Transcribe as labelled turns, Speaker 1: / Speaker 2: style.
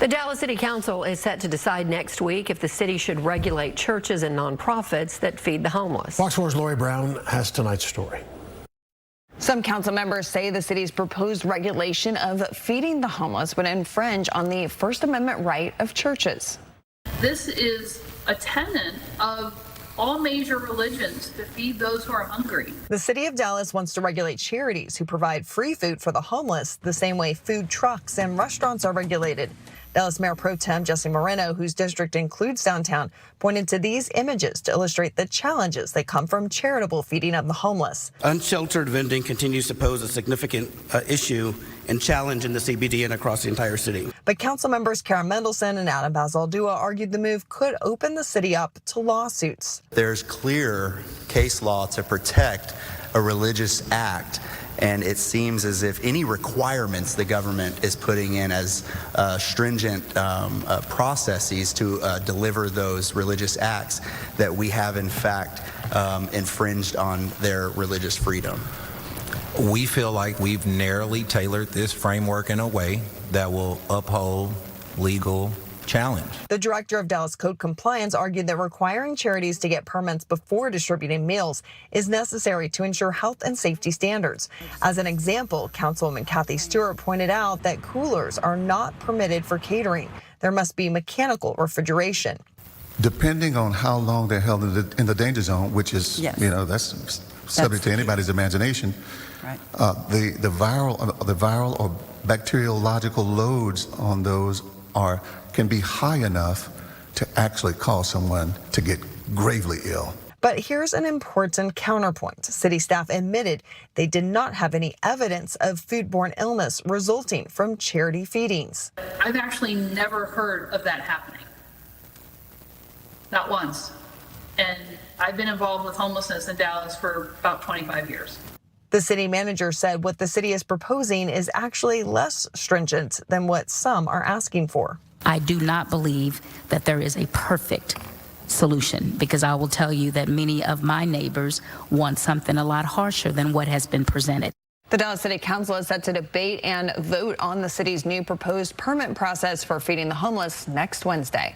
Speaker 1: The Dallas City Council is set to decide next week if the city should regulate churches and nonprofits that feed the homeless.
Speaker 2: Fox 4's Lori Brown has tonight's story.
Speaker 3: Some council members say the city's proposed regulation of feeding the homeless would infringe on the First Amendment right of churches.
Speaker 4: This is a tenet of all major religions, to feed those who are hungry.
Speaker 3: The city of Dallas wants to regulate charities who provide free food for the homeless the same way food trucks and restaurants are regulated. Dallas Mayor Pro Tem Jesse Moreno, whose district includes downtown, pointed to these images to illustrate the challenges that come from charitable feeding of the homeless.
Speaker 5: Unsheltered vending continues to pose a significant issue and challenge in the CBD and across the entire city.
Speaker 3: But council members Kara Mendelson and Adam Bazaldua argued the move could open the city up to lawsuits.
Speaker 6: There's clear case law to protect a religious act, and it seems as if any requirements the government is putting in as stringent processes to deliver those religious acts, that we have in fact infringed on their religious freedom.
Speaker 7: We feel like we've narrowly tailored this framework in a way that will uphold legal challenge.
Speaker 3: The director of Dallas Code Compliance argued that requiring charities to get permits before distributing meals is necessary to ensure health and safety standards. As an example, Councilwoman Kathy Stewart pointed out that coolers are not permitted for catering. There must be mechanical refrigeration.
Speaker 8: Depending on how long they're held in the danger zone, which is, that's subject to anybody's imagination, right. The viral or bacteriological loads on those can be high enough to actually cause someone to get gravely ill.
Speaker 3: But here's an important counterpoint. City staff admitted they did not have any evidence of foodborne illness resulting from charity feedings.
Speaker 4: I've actually never heard of that happening. Not once. And I've been involved with homelessness in Dallas for about 25 years.
Speaker 3: The city manager said what the city is proposing is actually less stringent than what some are asking for.
Speaker 9: I do not believe that there is a perfect solution, because I will tell you that many of my neighbors want something a lot harsher than what has been presented.
Speaker 3: The Dallas City Council is set to debate and vote on the city's new proposed permit process for feeding the homeless next Wednesday.